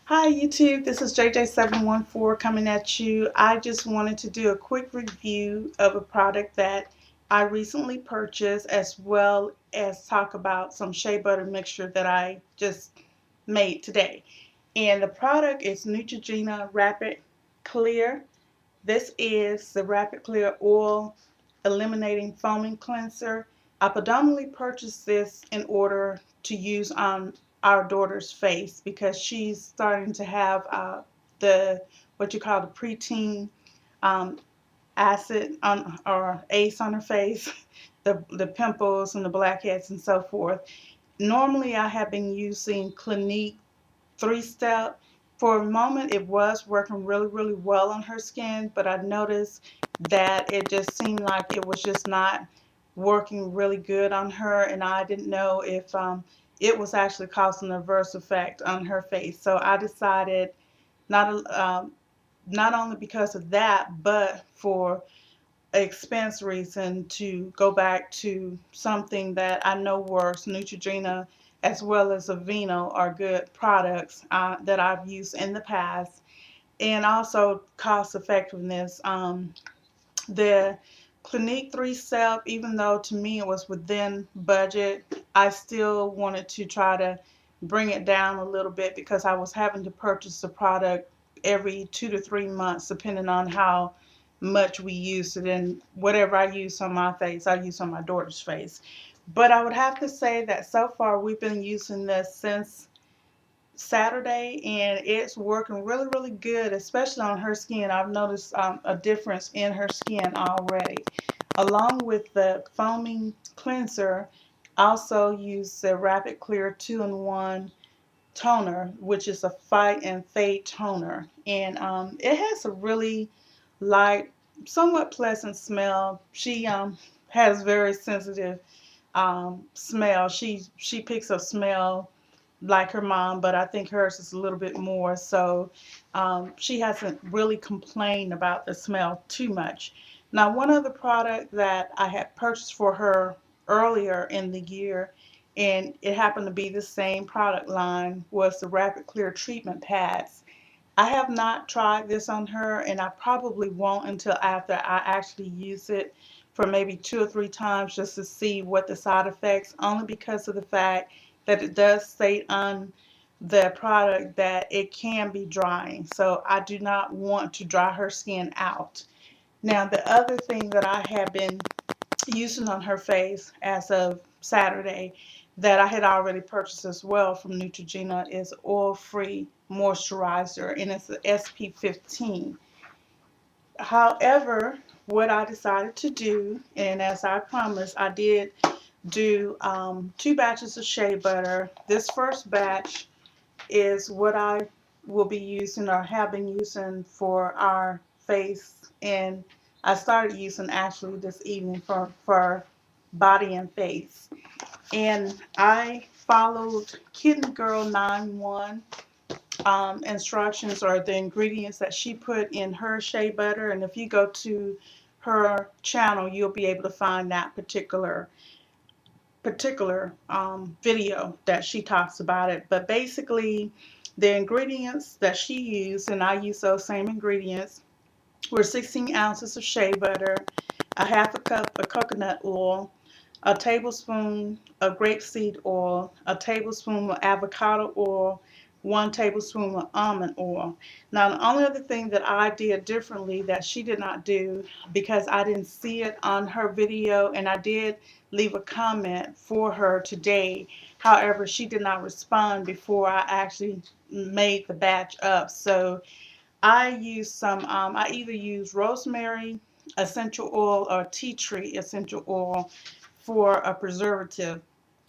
Hi YouTube, this is JJ714 coming at you. I just wanted to do a quick review of a product that I recently purchased, as well as talk about some shea butter mixture that I just made today. And the product is Neutrogena Rapid Clear. This is the Rapid Clear Oil Eliminating Foaming Cleanser. I predominantly purchased this in order to use on our daughter's face because she's starting to have the what you call the preteen um, acid on or ace on her face, the pimples and the blackheads and so forth. Normally, I have been using Clinique 3-step. For a moment, it was working really, really well on her skin, but I noticed that it just seemed like it was just not working really good on her, and I didn't know if it was actually causing an adverse effect on her face. So I decided not not only because of that, but for expense reason to go back to something that I know works. Neutrogena as well as Aveeno are good products that I've used in the past, and also cost effectiveness. The Clinique 3-step, even though to me it was within budget, I still wanted to try to bring it down a little bit because I was having to purchase the product every 2 to 3 months, depending on how much we used it. And whatever I use on my face, I use on my daughter's face. But I would have to say that so far we've been using this since Saturday, and it's working really, really good, especially on her skin. I've noticed a difference in her skin already. Along with the foaming cleanser, I also use the Rapid Clear 2-in-1 toner, which is a fight and fade toner. And it has a really light, somewhat pleasant smell. She has very sensitive smell. She picks up smell like her mom, but I think hers is a little bit more. So she hasn't really complained about the smell too much. Now, one other product that I had purchased for her earlier in the year, and it happened to be the same product line, was the Rapid Clear Treatment Pads. I have not tried this on her, and I probably won't until after I actually use it for maybe 2 or 3 times just to see what the side effects, only because of the fact that it does state on the product that it can be drying. So I do not want to dry her skin out. Now, the other thing that I have been using on her face as of Saturday that I had already purchased as well from Neutrogena is oil-free moisturizer, and it's the SP15. However, what I decided to do, and as I promised, I did do 2 batches of shea butter. This first batch is what I will be using or have been using for our face, and I started using actually this evening for body and face. And I followed Kidneygirl91 instructions or the ingredients that she put in her shea butter, and if you go to her channel, you'll be able to find that video that she talks about it. But basically, the ingredients that she used, and I use those same ingredients, were 16 ounces of shea butter, a half a cup of coconut oil, a tablespoon of grapeseed oil, a tablespoon of avocado oil, 1 tablespoon of almond oil. Now, the only other thing that I did differently that she did not do, because I didn't see it on her video, and I did leave a comment for her today. However, she did not respond before I actually made the batch up. So I use I either use rosemary essential oil or tea tree essential oil for a preservative.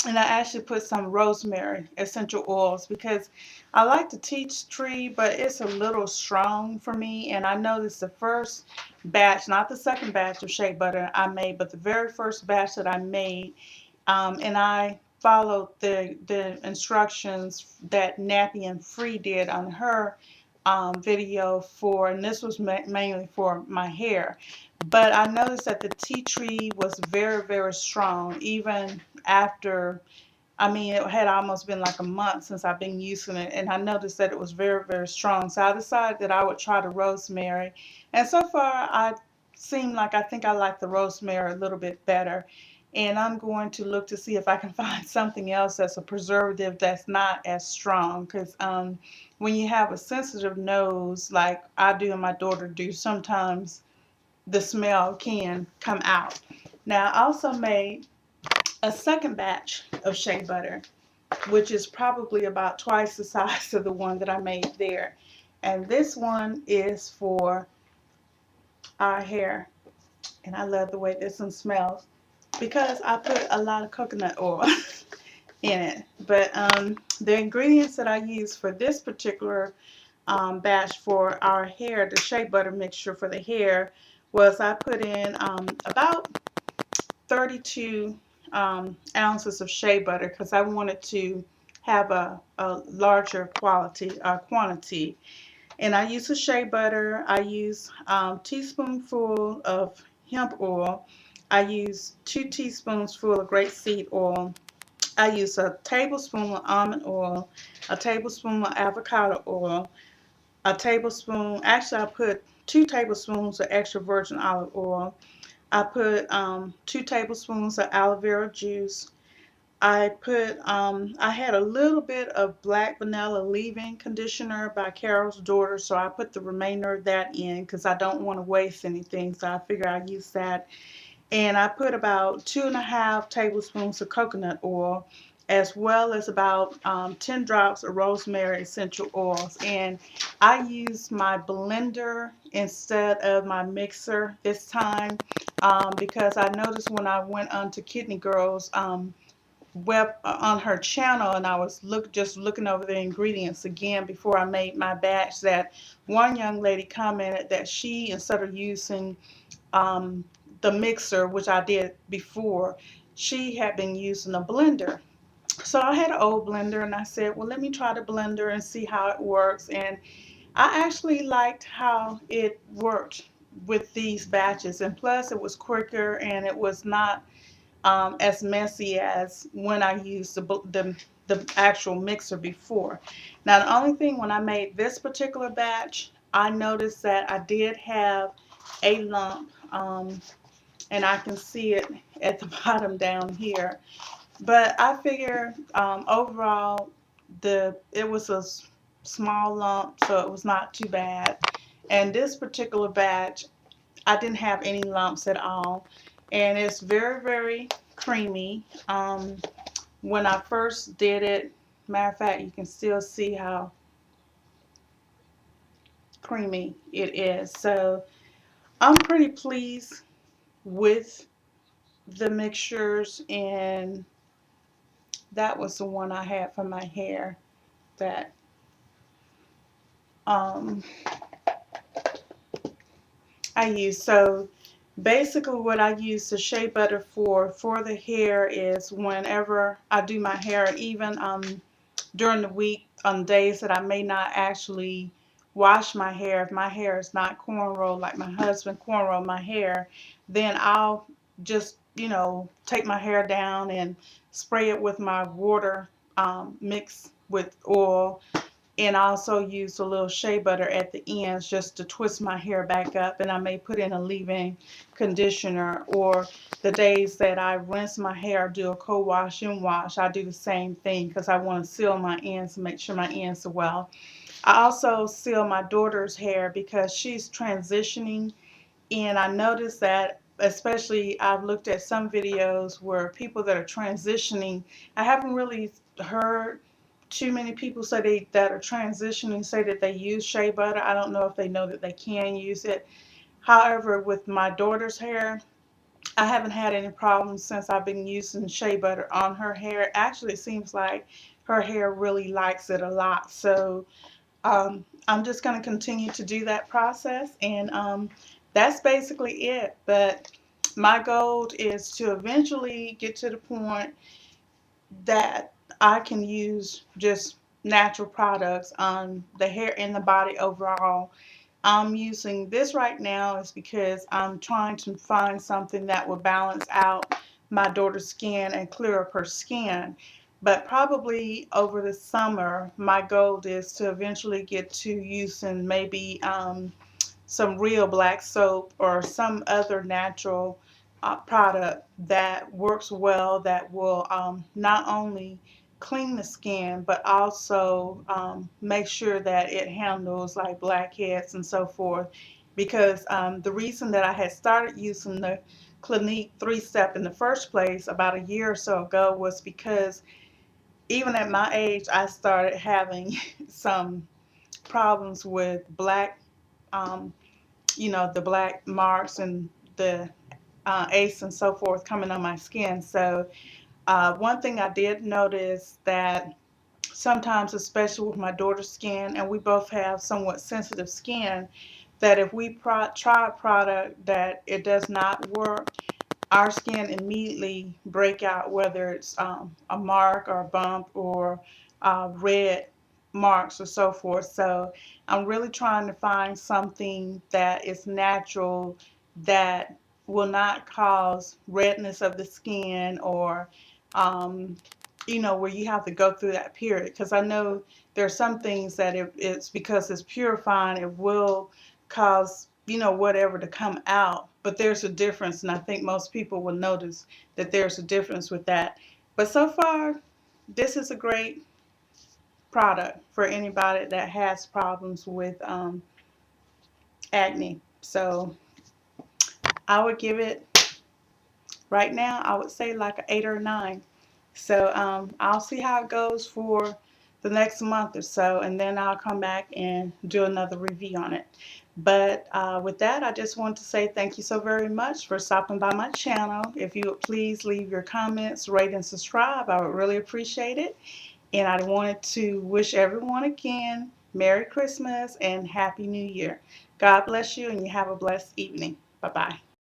And I actually put some rosemary essential oils because I like the tea tree, but it's a little strong for me. And I noticed the first batch, not the second batch of shea butter I made, but the very first batch that I made, and I followed the instructions that Nappy and Free did on her video for, and this was mainly for my hair. But I noticed that the tea tree was very, very strong, even after I mean, it had almost been like a month since I've been using it, and I noticed that it was very, very strong. So I decided that I would try the rosemary. And so far, I think I like the rosemary a little bit better. And I'm going to look to see if I can find something else that's a preservative that's not as strong. Because when you have a sensitive nose, like I do and my daughter do, sometimes the smell can come out. Now, I also made a second batch of shea butter, which is probably about twice the size of the one that I made there. And this one is for our hair. And I love the way this one smells because I put a lot of coconut oil in it. But the ingredients that I use for this particular batch for our hair, the shea butter mixture for the hair, was I put in about 32 ounces of shea butter because I wanted to have a larger quantity. And I use the shea butter. I use a teaspoonful of hemp oil. I use 2 teaspoons full of grapeseed oil. I use a tablespoon of almond oil, a tablespoon of avocado oil, a tablespoon, actually I put 2 tablespoons of extra virgin olive oil. I put 2 tablespoons of aloe vera juice. I had a little bit of black vanilla leave-in conditioner by Carol's Daughter, so I put the remainder of that in because I don't want to waste anything, so I figure I'd use that. And I put about 2.5 tablespoons of coconut oil, as well as about 10 drops of rosemary essential oils. And I used my blender instead of my mixer this time because I noticed when I went onto Kidney Girl's web on her channel, and I was just looking over the ingredients again before I made my batch, that one young lady commented that she, instead of using um, the mixer, which I did before, she had been using a blender. So I had an old blender and I said, well, let me try the blender and see how it works. And I actually liked how it worked with these batches. And plus it was quicker and it was not as messy as when I used the actual mixer before. Now, the only thing when I made this particular batch, I noticed that I did have a lump, and I can see it at the bottom down here. But I figure overall, it was a small lump, so it was not too bad. And this particular batch, I didn't have any lumps at all, and it's very, very creamy. When I first did it, matter of fact, you can still see how creamy it is. So I'm pretty pleased with the mixtures, and that was the one I had for my hair that um, I use. So basically what I use the shea butter for the hair is whenever I do my hair, even during the week on days that I may not actually wash my hair. If my hair is not cornrow like my husband cornrow my hair, then I'll just, take my hair down and spray it with my water mixed with oil, and I also use a little shea butter at the ends just to twist my hair back up, and I may put in a leave-in conditioner. Or the days that I rinse my hair, do a co-wash and wash, I do the same thing because I want to seal my ends and make sure my ends are well. I also seal my daughter's hair because she's transitioning, and I noticed that, especially I've looked at some videos where people that are transitioning, I haven't really heard too many people say that are transitioning say that they use shea butter. I don't know if they know that they can use it. However, with my daughter's hair, I haven't had any problems since I've been using shea butter on her hair. Actually, it seems like her hair really likes it a lot. So I'm just going to continue to do that process, and that's basically it. But my goal is to eventually get to the point that I can use just natural products on the hair and the body overall. I'm using this right now is because I'm trying to find something that will balance out my daughter's skin and clear up her skin. But probably over the summer, my goal is to eventually get to using maybe some real black soap or some other natural product that works well, that will not only clean the skin but also make sure that it handles like blackheads and so forth. Because the reason that I had started using the Clinique 3-step in the first place about a year or so ago was because even at my age I started having some problems with black um, the black marks and the ace and so forth coming on my skin. So one thing I did notice that sometimes, especially with my daughter's skin, and we both have somewhat sensitive skin, that if we try a product that it does not work, our skin immediately break out, whether it's a mark or a bump or red marks or so forth. So I'm really trying to find something that is natural, that will not cause redness of the skin, or um, where you have to go through that period. Because I know there are some things that if it's because it's purifying, it will cause whatever to come out. But there's a difference, and I think most people will notice that there's a difference with that. But so far, this is a great product for anybody that has problems with acne. So I would give it, right now, I would say like an 8 or a 9. So I'll see how it goes for the next month or so, and then I'll come back and do another review on it. But with that, I just want to say thank you so very much for stopping by my channel. If you would please leave your comments, rate, and subscribe, I would really appreciate it. And I wanted to wish everyone again Merry Christmas and Happy New Year. God bless you, and you have a blessed evening. Bye-bye.